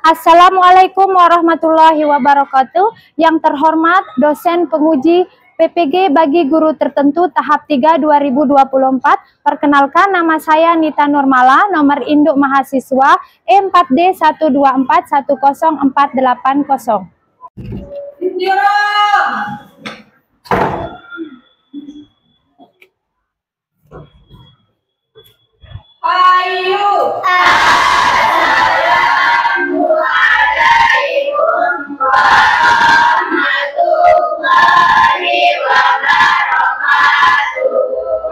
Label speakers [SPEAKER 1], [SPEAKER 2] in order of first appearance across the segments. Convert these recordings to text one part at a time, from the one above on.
[SPEAKER 1] Assalamualaikum warahmatullahi wabarakatuh. Yang terhormat dosen penguji PPG bagi guru tertentu tahap 3 2024. Perkenalkan, nama saya Nita Nurmala, nomor induk mahasiswa E4D124-10480.
[SPEAKER 2] Ayo. Assalamualaikum warahmatullahi wabarakatuh.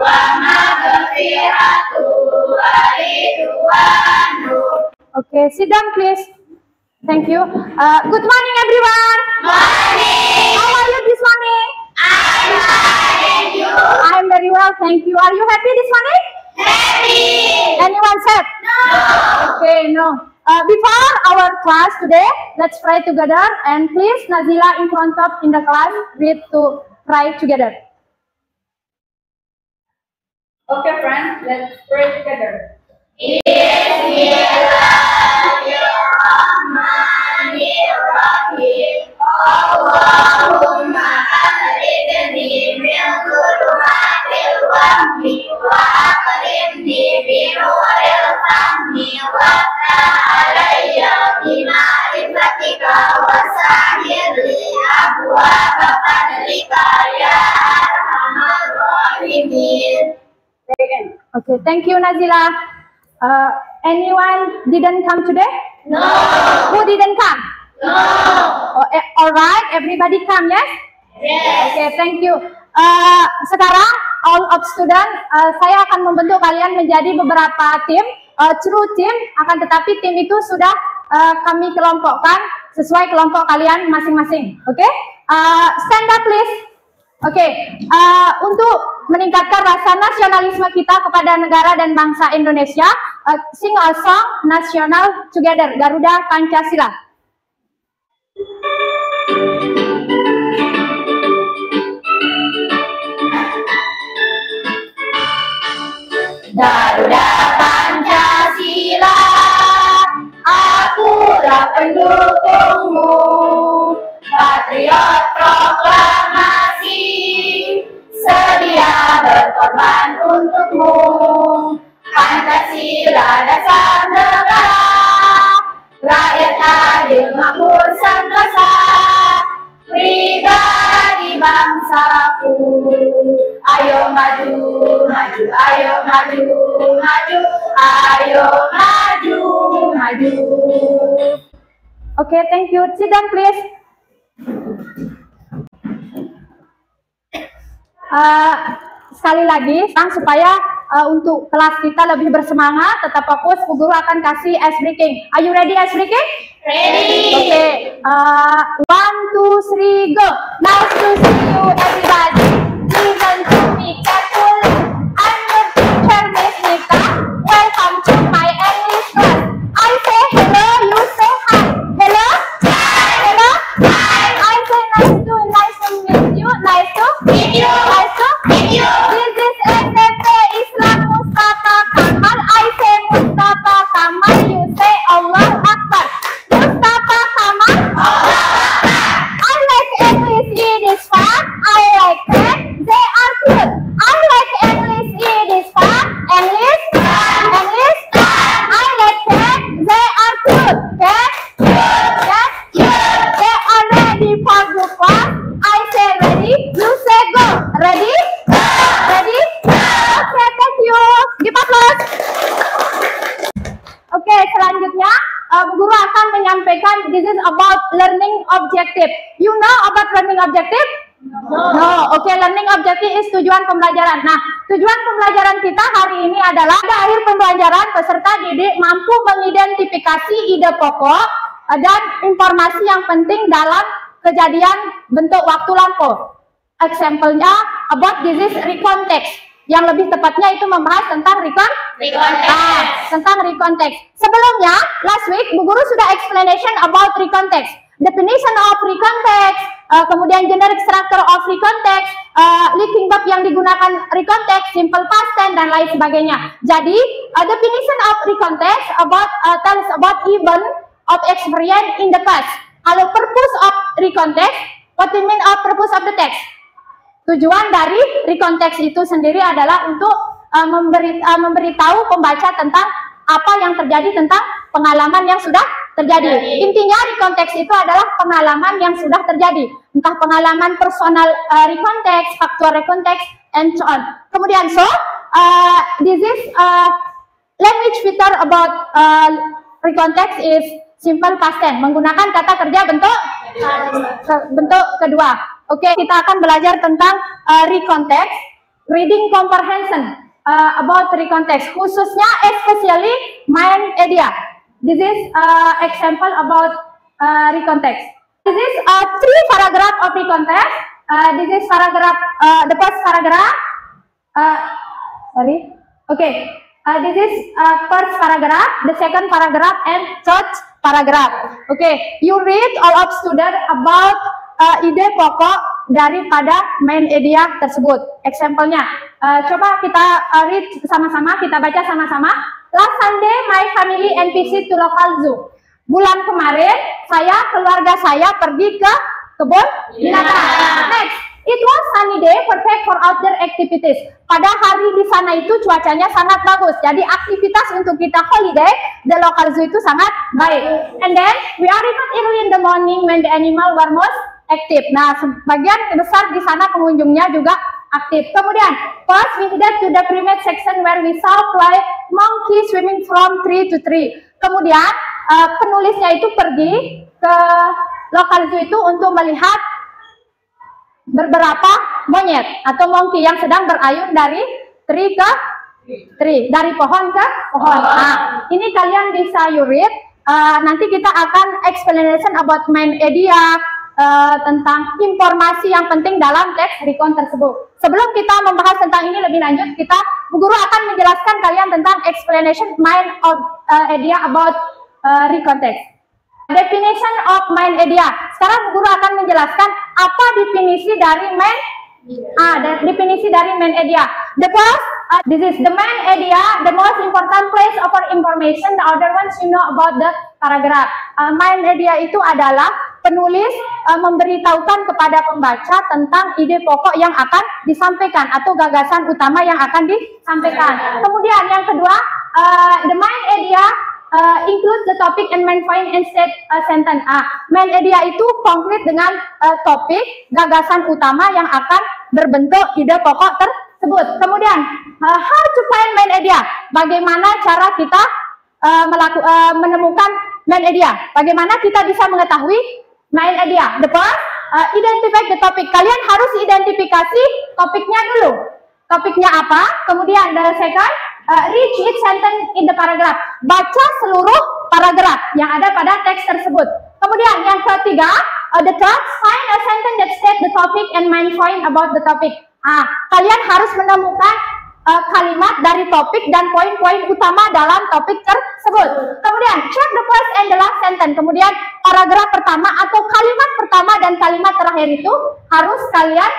[SPEAKER 2] Wa maghfiratuh wa ridwanuh.
[SPEAKER 1] Okay, sit down please. Thank you. Good morning everyone.
[SPEAKER 2] Morning.
[SPEAKER 1] How are you this morning?
[SPEAKER 2] I'm fine, and you?
[SPEAKER 1] I'm very well, thank you. Are you happy this morning?
[SPEAKER 2] Happy.
[SPEAKER 1] Anyone sad?
[SPEAKER 2] No.
[SPEAKER 1] Okay, no. Before our class today, let's pray together, and please Nazila in front of in the class read to pray together.
[SPEAKER 2] Okay, friends, let's pray together. Bismillahirrahmanirrahim. Allahumma akhrijni min dhulumatil wahmi wa akrimni bi nuril fahmi wa alayya bi ma'rifatika wa sahhir li abwaaba fadlika ya arhamar rahimin.
[SPEAKER 1] Okay, thank you Nazila. Anyone didn't come today?
[SPEAKER 2] No.
[SPEAKER 1] Who didn't come?
[SPEAKER 2] No.
[SPEAKER 1] All right, everybody come, yes?
[SPEAKER 2] Yes.
[SPEAKER 1] Okay, thank you. Sekarang all of student, saya akan membentuk kalian menjadi beberapa tim, true team. Akan tetapi tim itu sudah kami kelompokkan sesuai kelompok kalian masing-masing. Oke? Stand up please. Oke, untuk meningkatkan rasa nasionalisme kita kepada negara dan bangsa Indonesia, sing a song nasional together, Garuda Pancasila.
[SPEAKER 2] Garuda Pancasila, akulah pendukungmu, patriot proklamasi, sedia berkorban untukmu. Pancasila dasar negara, rakyat adil makmur sentosa, pribadi bangsaku. Ayo maju, maju, ayo maju, maju, ayo maju, maju.
[SPEAKER 1] Okay, thank you. Sit down please. Sekali lagi, supaya untuk kelas kita lebih bersemangat, tetap fokus, Bu Guru akan kasih ice breaking. Are you ready ice breaking?
[SPEAKER 2] Ready.
[SPEAKER 1] Okay. 1, 2, 3, go. Nice to see you, everybody. Listen to me carefully. I'm your teacher, Miss Nika. Welcome to my English class. I say hello, you say hi. Hello?
[SPEAKER 2] Hi.
[SPEAKER 1] Hello?
[SPEAKER 2] Hi.
[SPEAKER 1] I say nice to meet you. Nice to
[SPEAKER 2] Meet you.
[SPEAKER 1] Nice to
[SPEAKER 2] Meet you.
[SPEAKER 1] This is SMP Islam Mustafa Kamal. I say Mustafa Kamal. You say Allah Akbar. Mustafa Kamal.
[SPEAKER 2] Allah Akbar.
[SPEAKER 1] I like English, it is fun. I like them, they are good. I like English, it is fun. English, English. I like them, they are good. Yes, yes, they are ready for the class. I say ready, you say go. Ready? Ready? Okay, thank you. Give applause. Oke, selanjutnya Bu Guru akan menyampaikan this is about learning objective. You know about learning objective? No. Oke, learning objective is tujuan pembelajaran. Nah, tujuan pembelajaran kita hari ini adalah pada akhir pembelajaran peserta didik mampu mengidentifikasi ide pokok dan informasi yang penting dalam kejadian bentuk waktu lampau. Example-nya about this is recontext. Yang lebih tepatnya itu membahas tentang
[SPEAKER 2] Recontext.
[SPEAKER 1] tentang recontext. Sebelumnya, last week Bu Guru sudah explanation about recontext. Definition of recontext, kemudian generic structure of recontext, linking verb yang digunakan recontext, simple past tense dan lain sebagainya. Jadi, definition of recontext about tells about event of experience in the past. Kalau purpose of recontext, what do you mean of purpose of the text? Tujuan dari recontext itu sendiri adalah untuk memberitahu pembaca tentang apa yang terjadi tentang pengalaman yang sudah terjadi. Intinya recontext itu adalah pengalaman yang sudah terjadi, entah pengalaman personal recontext, faktual recontext, and so on. Kemudian this is language feature about recontext is simple past tense, menggunakan kata kerja bentuk kedua. Oke, kita akan belajar tentang recontext, reading comprehension about recontext, khususnya especially main idea. This is example about recontext. This is three paragraph of recontext. This is paragraph, the first paragraph. This is first paragraph, the second paragraph, and third paragraph. You read all of student about ide pokok daripada main idea tersebut. Example-nya, coba kita read sama-sama, kita baca sama-sama. Last Sunday, my family and visit to local zoo. Bulan kemarin, keluarga saya pergi ke kebun binatang. Next, it was sunny day, perfect for outdoor activities. Pada hari di sana itu cuacanya sangat bagus. Jadi aktivitas untuk kita holiday, the local zoo itu sangat baik. And then, we arrived early in the morning when the animal were most active. Nah, sebagian besar di sana pengunjungnya juga aktif. Kemudian, first we headed to the primate section where we saw fly monkey swimming from tree to tree. Kemudian, penulisnya itu pergi ke local zoo itu untuk melihat beberapa monyet atau monkey yang sedang berayun dari tree ke tree, dari pohon ke pohon. Nah, ini kalian bisa you read. Nanti kita akan explanation about main idea, tentang informasi yang penting dalam teks recon tersebut. Sebelum kita membahas tentang ini lebih lanjut, Bu Guru akan menjelaskan kalian tentang explanation main of idea about recontext. Definition of main idea. Sekarang Bu Guru akan menjelaskan apa definisi dari main idea. The first, this is the main idea, the most important place of information. The other ones you know about the paragraph. Main idea itu adalah penulis memberitahukan kepada pembaca tentang ide pokok yang akan disampaikan atau gagasan utama yang akan disampaikan. Kemudian yang kedua, the main idea include the topic and main point and state sentence. Main idea itu konkret dengan topik, gagasan utama yang akan berbentuk ide pokok tersebut. Kemudian, how to find main idea? Bagaimana cara kita menemukan main idea? Bagaimana kita bisa mengetahui main idea? The first, identify the topic. Kalian harus identifikasi topiknya dulu. Topiknya apa? Kemudian, the second, read each sentence in the paragraph. Baca seluruh paragraf yang ada pada teks tersebut. Kemudian yang ketiga, the third, find a sentence that state the topic and main point about the topic. Kalian harus menemukan kalimat dari topik dan poin-poin utama dalam topik tersebut. Kemudian check the first and the last sentence. Kemudian paragraf pertama atau kalimat pertama dan kalimat terakhir itu harus kalian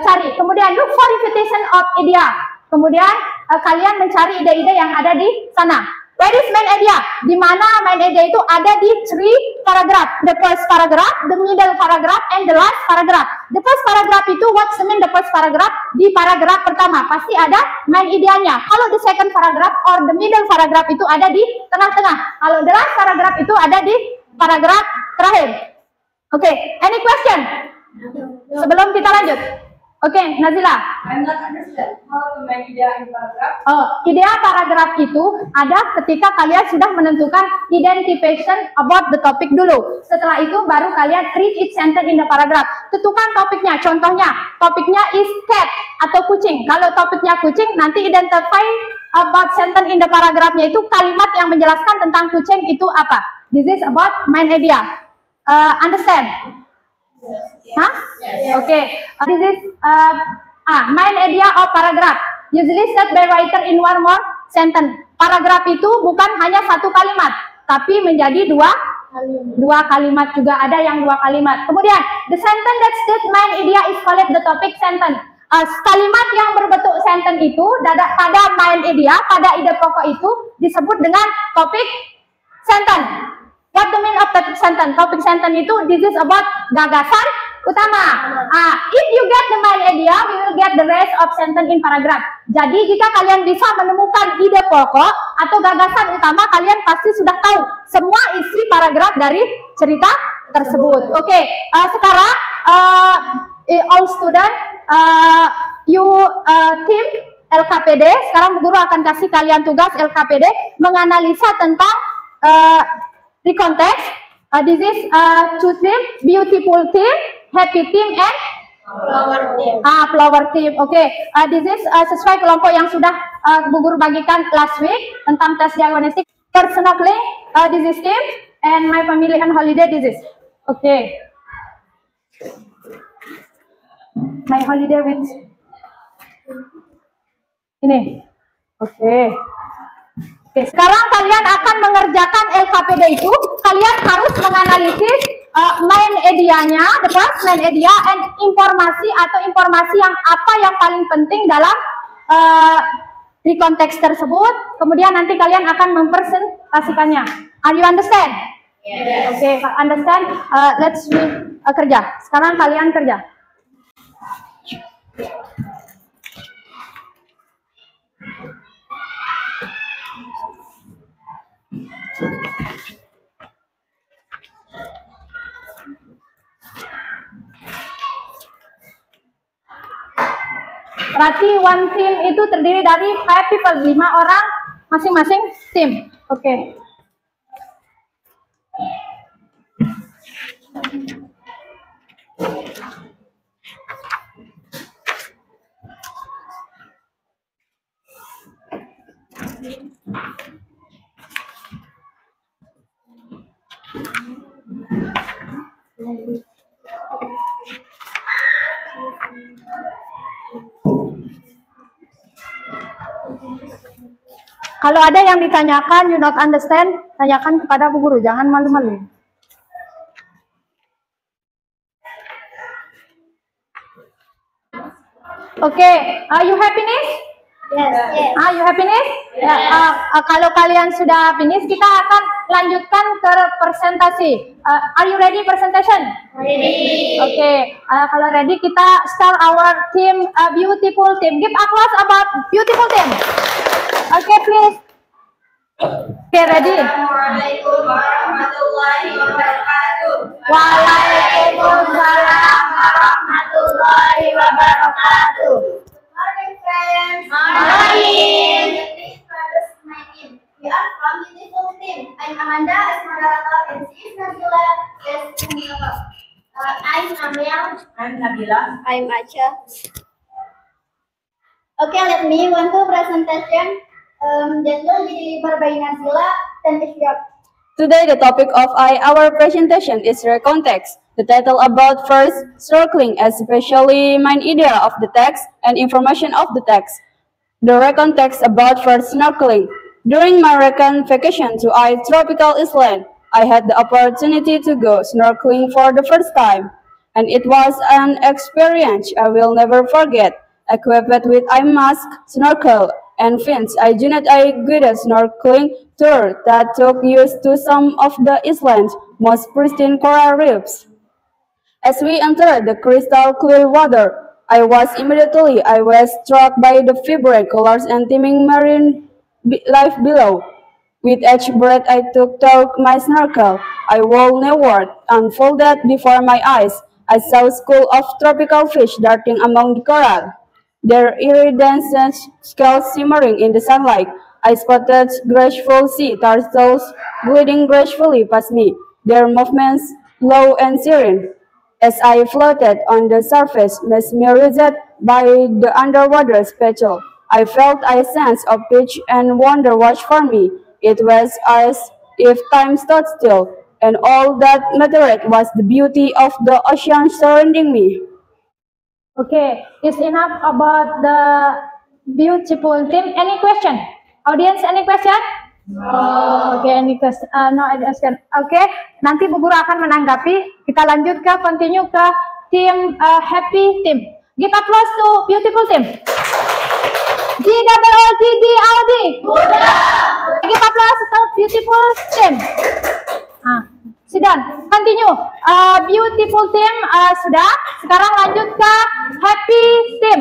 [SPEAKER 1] cari. Kemudian look for repetition of idea. Kemudian kalian mencari ide-ide yang ada di sana. Where is main idea? Di mana main idea itu ada di 3 paragraph. The first paragraph, the middle paragraph, and the last paragraph. The first paragraph itu what's mean the first paragraph? Di paragraf pertama pasti ada main ideanya. Kalau the second paragraph or the middle paragraph itu ada di tengah-tengah. Kalau the last paragraph itu ada di paragraf terakhir. Any question? Sebelum kita lanjut. Nazila.
[SPEAKER 2] I'm not understand how to make idea in paragraph.
[SPEAKER 1] Idea paragraf itu ada ketika kalian sudah menentukan identification about the topic dulu. Setelah itu baru kalian read each sentence in the paragraph. Tentukan topiknya. Contohnya, topiknya is cat atau kucing. Kalau topiknya kucing, nanti identify about sentence in the paragrafnya itu kalimat yang menjelaskan tentang kucing itu apa. This is about main idea. Understand? This is main idea of paragraph. Usually said by writer in one more sentence. Paragraf itu bukan hanya satu kalimat, tapi menjadi dua kalimat juga, ada yang 2 kalimat. Kemudian, the sentence that states main idea is called the topic sentence. Kalimat yang berbentuk sentence itu pada main idea, pada ide pokok itu disebut dengan topik sentence. What the mean of topic sentence? Topic sentence itu this is about gagasan utama. If you get the main idea, we will get the rest of sentence in paragraph. Jadi jika kalian bisa menemukan ide pokok atau gagasan utama, kalian pasti sudah tahu semua isi paragraf dari cerita tersebut. Oke, sekarang all student, you team LKPD. Sekarang guru akan kasih kalian tugas LKPD menganalisa tentang recontext. This is two team, beautiful team, happy team, and flower team. Flower team. Okay. This is sesuai kelompok yang sudah Bu Guru bagikan last week tentang tes diagnostik. Personally, this is team, and my family on holiday. This is okay. My holiday with ini. Okay. Oke, sekarang kalian akan mengerjakan LKPD itu. Kalian harus menganalisis main idenya, the first main idea, and informasi atau informasi yang apa yang paling penting dalam recontext tersebut. Kemudian nanti kalian akan mempresentasikannya. Are you understand? Yes. Oke, understand. Let's kerja. Sekarang kalian kerja. Berarti one team itu terdiri dari 5 people, 5 orang masing-masing tim. Oke. Kalau ada yang ditanyakan, you not understand, tanyakan kepada Bu Guru, jangan malu-malu. Oke, you have finish?
[SPEAKER 3] Yes.
[SPEAKER 1] You have finish? Yeah. Kalau kalian sudah finish, kita akan lanjutkan ke presentasi. Are you ready presentation?
[SPEAKER 3] Ready.
[SPEAKER 1] Okay. Kalau ready, kita start our team, beautiful team. Give applause about beautiful team. Okay, please. Okay, ready?
[SPEAKER 2] Assalamualaikum warahmatullahi wabarakatuh.
[SPEAKER 1] Waalaikumsalam warahmatullahi wabarakatuh.
[SPEAKER 3] Morning, friends.
[SPEAKER 1] Morning.
[SPEAKER 3] Please introduce my team. We are from beautiful team. I'm Amanda, Esmeralda, and she is Nabila. I'm Amel.
[SPEAKER 2] I'm Nabila.
[SPEAKER 3] I'm Acha. Okay, let me one to presentation. That will be delivered by Nazila and Ishraq.
[SPEAKER 4] Today, the topic of our presentation is recontext. The title about first snorkeling, especially main idea of the text and information of the text. The recontext about first snorkeling. During my recent vacation to a tropical island, I had the opportunity to go snorkeling for the first time, and it was an experience I will never forget. Equipped with a mask, snorkel, and fins, I joined a guided snorkeling tour that took us to some of the island's most pristine coral reefs. As we entered the crystal clear water, I was struck by the vibrant colors and teeming marine life below. With each breath I took toward my snorkel, I rolled nearward, unfolded before my eyes. I saw a school of tropical fish darting among the coral, their iridescent scales shimmering in the sunlight. I spotted graceful sea turtles gliding gracefully past me, their movements slow and serene. As I floated on the surface, mesmerized by the underwater spectacle, I felt a sense of peace and wonder watch for me. It was as if time stood still, and all that mattered was the beauty of the ocean surrounding me.
[SPEAKER 1] Okay, it's enough about the beautiful team. Any question? Audience, any question? No. Okay, any question? No question. Okay, nanti Bu Guru akan menanggapi. Kita lanjut ke continue ke tim happy team. Give applause to beautiful team. GWOTD Audi. Give applause to beautiful team. Sidon, continue. Beautiful team sudah. Sekarang lanjut ke happy team.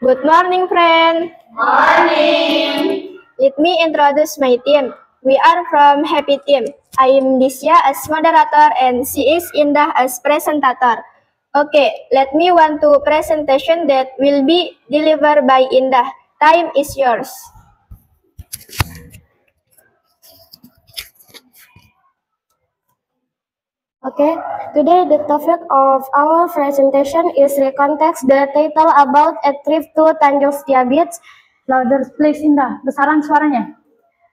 [SPEAKER 3] Good morning, friend. Morning. Let me introduce my team. We are from Happy Team. I am Disya as moderator and she is Indah as presentator. Okay, let me want to presentation that will be delivered by Indah. Time is yours. Okay, today the topic of our presentation is recontext the title about a trip to Tanjung Setia Beach.
[SPEAKER 1] Louder please Indah, besaran suaranya.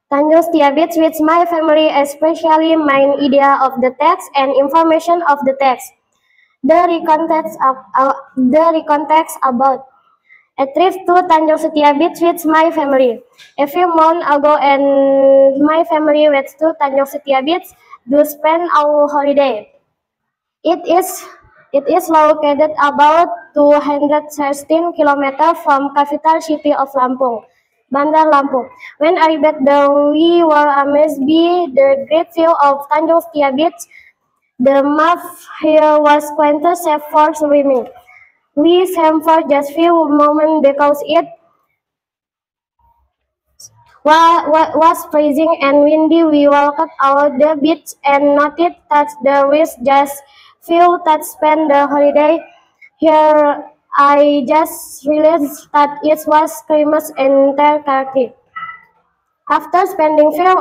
[SPEAKER 3] Tanjung Setia Beach with my family, especially main idea of the text and information of the text. The recontext about a trip to Tanjung Setia Beach with my family. A few months ago, and my family went to Tanjung Setia Beach to spend our holiday. It is located about 216 kilometers from capital city of Lampung, Bandar Lampung. When I arrived there, we were amazed by the great view of Tanjung Setia Beach. The map here was quite safe for swimming. We swam for just few moments because it was freezing and windy. We walked out the beach and noticed that there was just few that spent the holiday here. I just realized that it was Christmas entirely. After spending few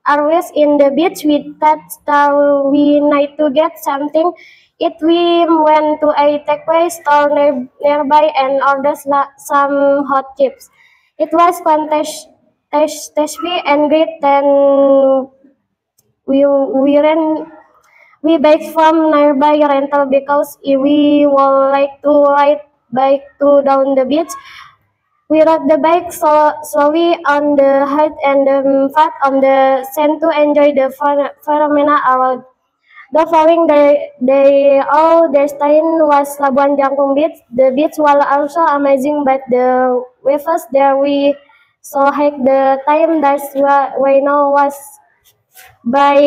[SPEAKER 3] hours in the beach, we thought we need to get something. We went to a takeaway store nearby and ordered some hot chips. It was quite tasty and great. Then we biked from nearby rental because we would like to ride bike to down the beach. We rode the bike slowly on the height and the fat on the sand to enjoy the phenomena around. The following day, our destination was Labuan Jangkung Beach. The beach was also amazing, but the waves there we saw hike the time that's why now was by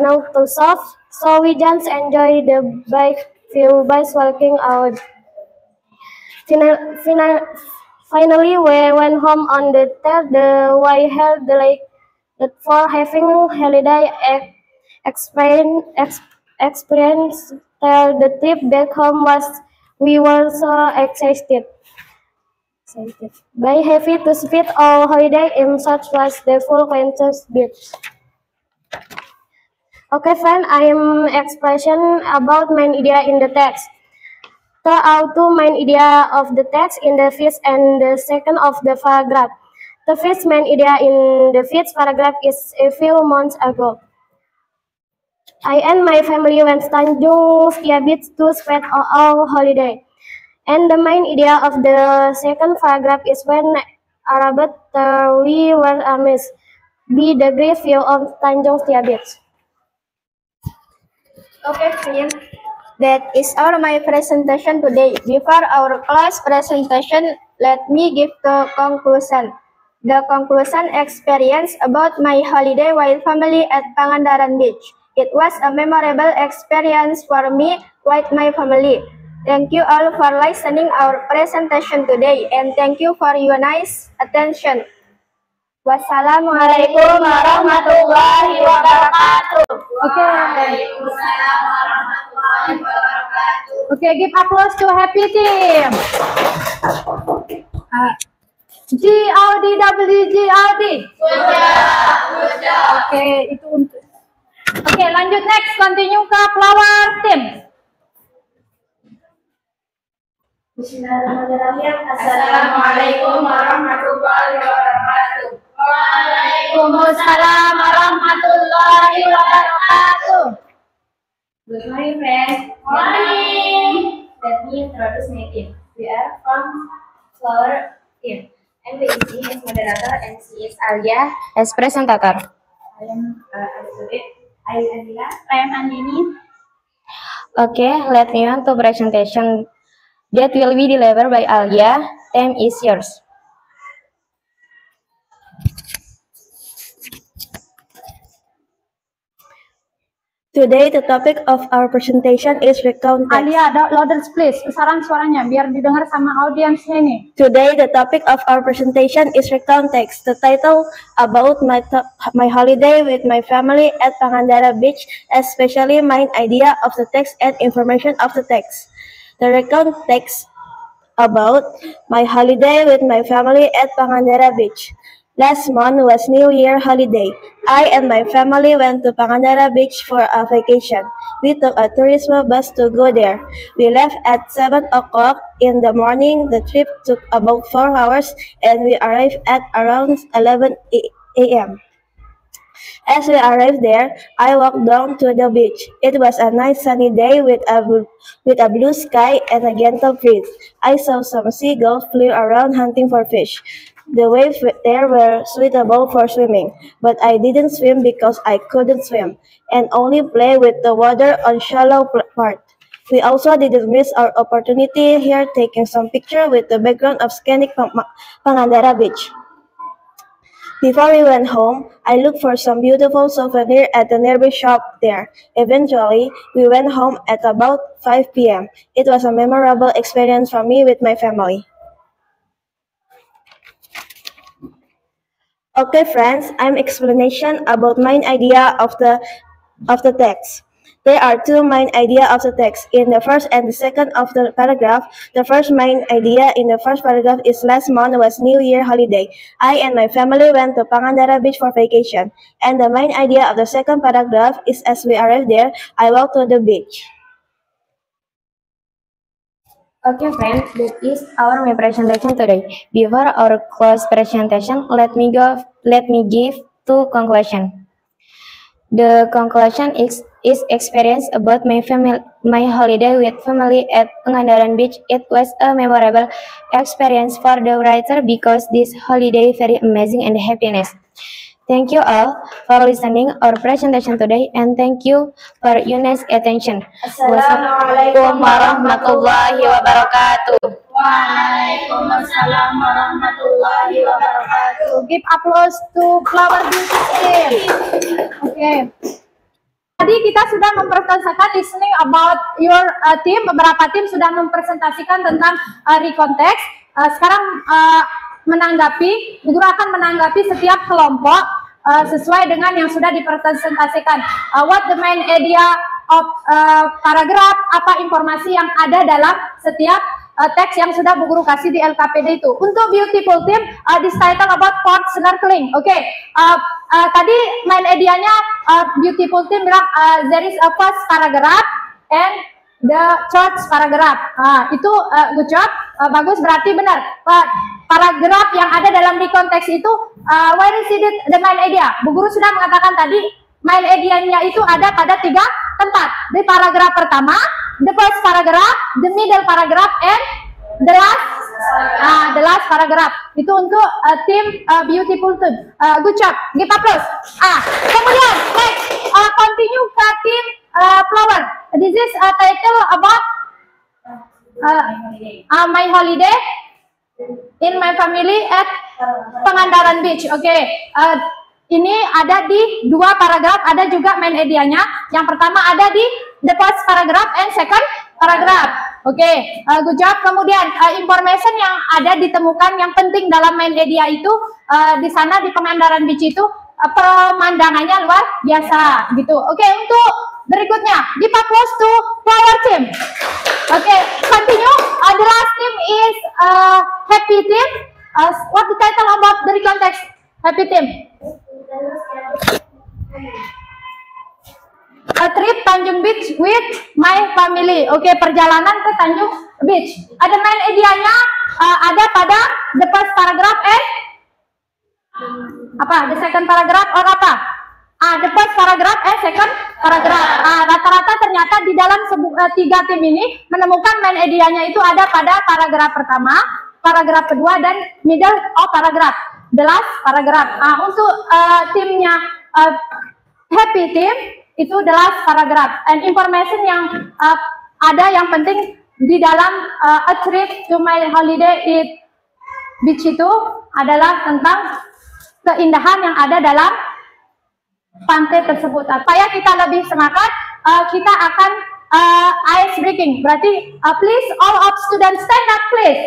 [SPEAKER 3] now too soft. So we just enjoy the bike view by walking out. Finally, we went home on the third day. We held the lake for having holiday experience. The trip back home we were so excited. By happy to spend our holiday in such was the full Quintus Beach. Okay, friend, I am expression about main idea in the text. The two main idea of the text in the first and the second of the paragraph. The first main idea in the first paragraph is a few months ago. I and my family went to Tanjung Setia Beach to spend our holiday. And the main idea of the second paragraph is when arrived we were amazed by the great view of Tanjung Setia Beach. Okay, friends, that is all my presentation today. Before our class presentation, let me give the conclusion. The conclusion experience about my holiday while family at Pangandaran Beach. It was a memorable experience for me with my family. Thank you all for listening our presentation today, and thank you for your nice attention. Wassalamualaikum warahmatullahi wabarakatuh.
[SPEAKER 1] Okay, give applause to happy team. GRD. Oke, itu untuk. Oke, lanjut next, continue ke flower team.
[SPEAKER 2] Bismillahirrahmanirrahim. Assalamualaikum warahmatullahi wabarakatuh.
[SPEAKER 1] Waalaikumsalam warahmatullahi wabarakatuh.
[SPEAKER 2] Good morning, friends.
[SPEAKER 1] Morning.
[SPEAKER 2] Let me introduce my team. We are from Flower Team. I'm Daisy as moderator and she is Alia
[SPEAKER 3] as presentator.
[SPEAKER 2] I am Elizabeth. I am Anila.
[SPEAKER 1] I am Andini.
[SPEAKER 3] Okay, let me on to presentation that will be delivered by Alia. Time is yours. Today, the topic of our presentation is recount text.
[SPEAKER 1] Alia, louder please. Besaran suaranya biar didengar sama audiensnya ini.
[SPEAKER 3] Today, the topic of our presentation is recount text. The title about my holiday with my family at Pangandaran Beach, especially my idea of the text and information of the text. The recount text about my holiday with my family at Pangandaran Beach. Last month was New Year holiday. I and my family went to Pangandaran Beach for a vacation. We took a tourism bus to go there. We left at 7 o'clock in the morning. The trip took about 4 hours and we arrived at around 11 a.m. As we arrived there, I walked down to the beach. It was a nice sunny day with a blue sky and a gentle breeze. I saw some seagulls fly around hunting for fish. The waves there were suitable for swimming, but I didn't swim because I couldn't swim, and only play with the water on shallow part. We also didn't miss our opportunity here taking some picture with the background of scenic Pangandaran Beach. Before we went home, I looked for some beautiful souvenir at the nearby shop there. Eventually, we went home at about 5 p.m. It was a memorable experience for me with my family. Okay, friends, I'm explanation about main idea of the text. There are two main idea of the text. In the first and the second of the paragraph, the first main idea in the first paragraph is last month was New Year holiday. I and my family went to Pangandaran Beach for vacation. And the main idea of the second paragraph is as we arrived there, I walked to the beach. Okay, friends, that is our presentation today. Before our close presentation, let me give two conclusion. The conclusion is experience about my holiday with family at Pangandaran Beach. It was a memorable experience for the writer because this holiday very amazing and happiness. Thank you all for listening our presentation today and thank you for your nice attention.
[SPEAKER 1] Assalamualaikum warahmatullahi wabarakatuh.
[SPEAKER 2] Waalaikumsalam warahmatullahi wabarakatuh.
[SPEAKER 1] Give applause to Flower Beauty Team. Okay. Tadi kita sudah mempresentasikan listening about your team. Beberapa tim sudah mempresentasikan tentang recount text. Sekarang guru akan menanggapi setiap kelompok sesuai dengan yang sudah dipresentasikan. What the main idea of paragraph, apa informasi yang ada dalam setiap teks yang sudah Bu Guru kasih di LKPD itu. Untuk beautiful team, this title about port snorkeling. Oke, tadi main idenya beautiful team bilang there is a first paragraph and the third paragraph. Itu good job, bagus, berarti benar. Paragraf yang ada dalam recount text itu where is it the main idea? Bu Guru sudah mengatakan tadi main idenya itu ada pada 3 tempat. Di paragraf pertama, the first paragraph, the middle paragraph, and the last paragraph. Itu untuk tim beautiful team. Good job, give applause. Kemudian next, continue ke tim flower. This is a title about my holiday in my family at Pangandaran Beach. Oke, ini ada di 2 paragraf, ada juga main idenya. Yang pertama ada di the first paragraph and second paragraph. Oke, good job. Kemudian information yang ada ditemukan yang penting dalam main idea itu di sana di Pangandaran Beach itu pemandangannya luar biasa gitu. Oke, untuk berikutnya give applause to flower team. Okay, continue. The last team is happy team. What the title about the context? Happy team. A trip Tanjung Beach with my family. Oke, perjalanan ke Tanjung Beach. Ada main idenya ada pada the first paragraph and apa? The second paragraph or apa? The first paragraph and second paragraph. Rata-rata ternyata di dalam 3 tim ini menemukan main idenya itu ada pada paragraf pertama, paragraf kedua, dan middle of paragraph, the last paragraph. Untuk timnya happy team itu the last paragraph. And information yang ada yang penting di dalam a trip to my holiday at beach itu adalah tentang keindahan yang ada dalam pantai tersebut. Supaya kita lebih semangat, kita akan ice breaking. Berarti please all of students stand up please.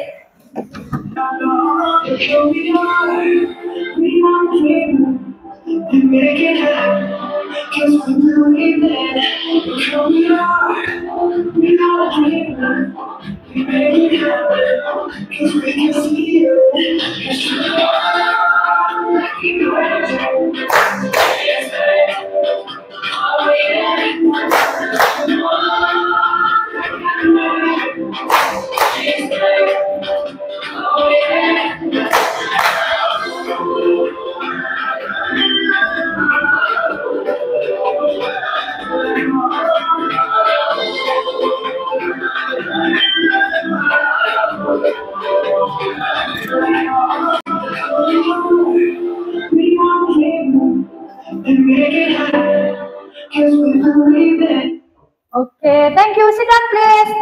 [SPEAKER 1] Oke, thank you. Sit down please.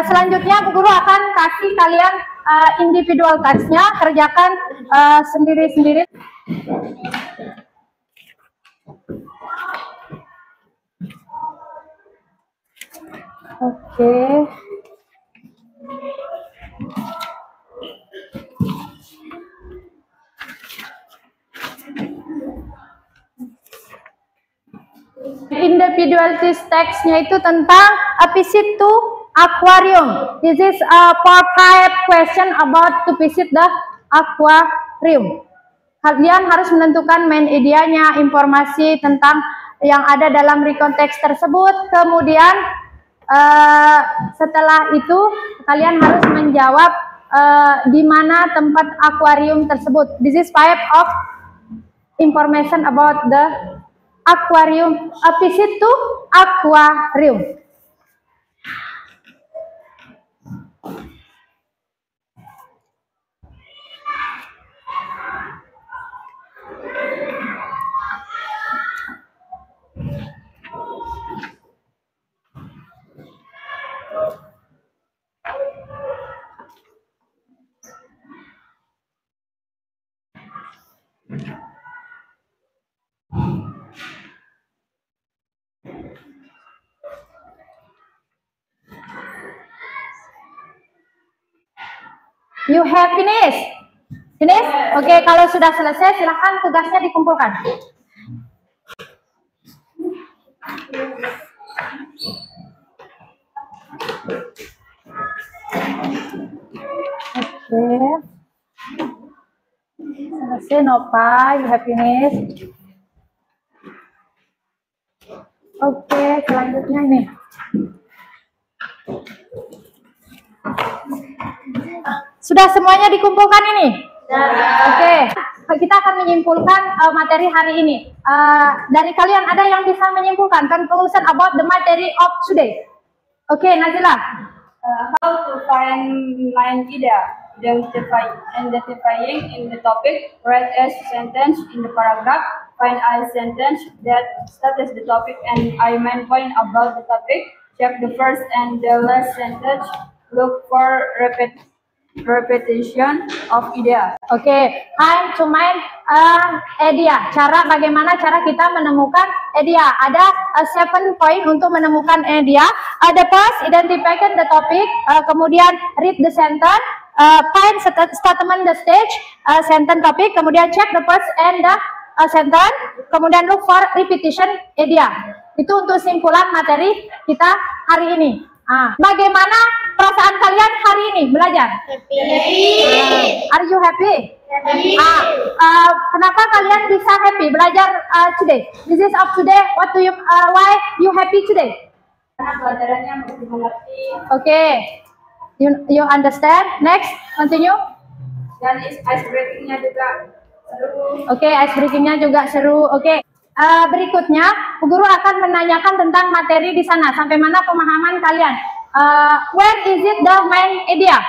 [SPEAKER 1] Selanjutnya Bu Guru akan kasih kalian individual task-nya, kerjakan sendiri-sendiri. Oke. Individuality text-nya itu tentang a visit to aquarium. This is a 4-type question about to visit the aquarium. Kalian harus menentukan main idenya, informasi tentang yang ada dalam recontext tersebut. Kemudian setelah itu kalian harus menjawab di mana tempat akuarium tersebut. This is 5 of information about the aquarium, a visit to aquarium. You have finished? Finish? Oke, kalau sudah selesai silahkan tugasnya dikumpulkan. Oke. Selesai Nova, you have finished? Oke, selanjutnya ini. Sudah semuanya dikumpulkan ini? Oke, kita akan menyimpulkan materi hari ini. Dari kalian ada yang bisa menyimpulkan conclusion about the material of today? Oke, Nazila.
[SPEAKER 4] How to find main idea? Identifying in the topic, write a sentence in the paragraph, find a sentence that starts the topic and I main point about the topic, check the first and the last sentence, look for repetition of idea.
[SPEAKER 1] Oke, time to main idea. Bagaimana cara kita menemukan idea? Ada 7 point untuk menemukan idea. The first, identify the topic. Kemudian read the sentence. Find statement the stage, sentence topic. Kemudian check the first and the sentence. Kemudian look for repetition idea. Itu untuk simpulan materi kita hari ini. Bagaimana perasaan kalian hari ini belajar?
[SPEAKER 3] Happy.
[SPEAKER 1] Are you happy?
[SPEAKER 3] Happy.
[SPEAKER 1] Kenapa kalian bisa happy belajar today? This is of today. What do you? Why you happy today?
[SPEAKER 4] Karena pelajarannya lebih mengerti.
[SPEAKER 1] Okay, you understand? Next, continue.
[SPEAKER 4] Dan ice breaking-nya juga seru.
[SPEAKER 1] Okay, ice breaking-nya juga seru. Okay. Berikutnya, Bu Guru akan menanyakan tentang materi di sana. Sampai mana pemahaman kalian? Where is it the main idea?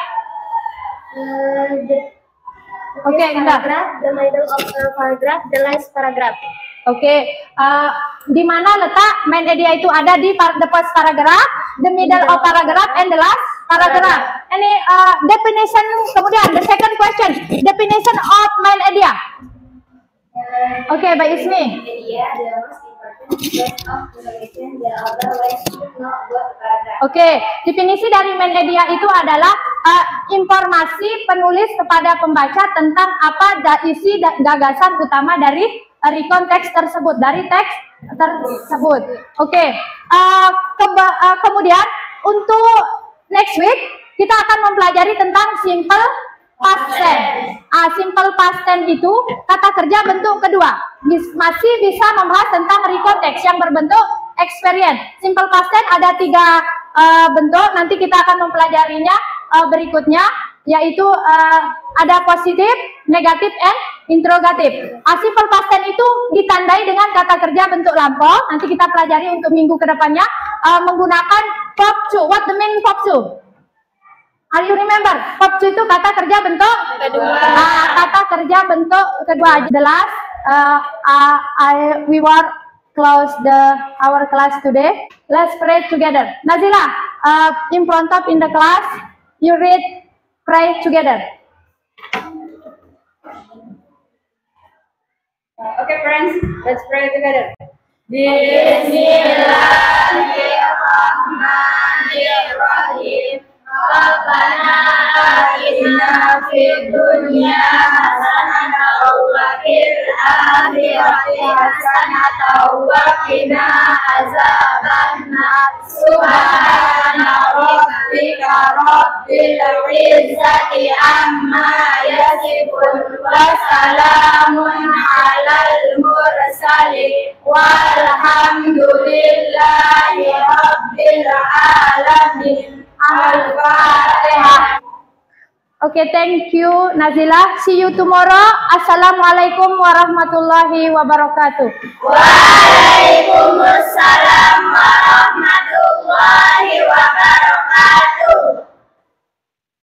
[SPEAKER 3] Okay, paragraph, the middle of the paragraph, the last paragraph.
[SPEAKER 1] Okay, di mana letak main idea itu? Ada di the first paragraph, the middle of paragraph, and the last paragraph. Ini definition. Kemudian the second question, definition of main idea. Okay, Mbak Ismi.
[SPEAKER 2] Media, the most important source of information, the otherwise should not go to paragraph.
[SPEAKER 1] Oke, definisi dari main media itu adalah informasi penulis kepada pembaca tentang apa isi gagasan utama dari recount teks tersebut, dari teks tersebut. Oke, kemudian untuk next week kita akan mempelajari tentang simple past tense. Simple past tense itu kata kerja bentuk kedua. Masih bisa membahas tentang recount teks yang berbentuk experience. Simple past tense ada 3 bentuk. Nanti kita akan mempelajarinya berikutnya, yaitu ada positif, negatif, and interrogatif. Simple past tense itu ditandai dengan kata kerja bentuk lampau. Nanti kita pelajari untuk minggu kedepannya menggunakan verb to. What the mean verb to? Are you remember? Verb to itu kata kerja bentuk kedua. Kata kerja bentuk kedua. The last, we will close our class today. Let's pray together. Nazila, in front of in the class, you read, pray together.
[SPEAKER 4] Okay, friends, let's pray together.
[SPEAKER 2] Bismillahirrahmanirrahim. Rabbana atina fid dunya hasanatan wa fil akhirati hasanatan wa qina azabannar. Subhana rabbika rabbil izzati amma yasifun wa salamun alal mursalin walhamdulillahi rabbil alamin. Al-Fatihah.
[SPEAKER 1] Okay, thank you Nazila. See you tomorrow. Assalamualaikum warahmatullahi wabarakatuh.
[SPEAKER 2] Waalaikumsalam.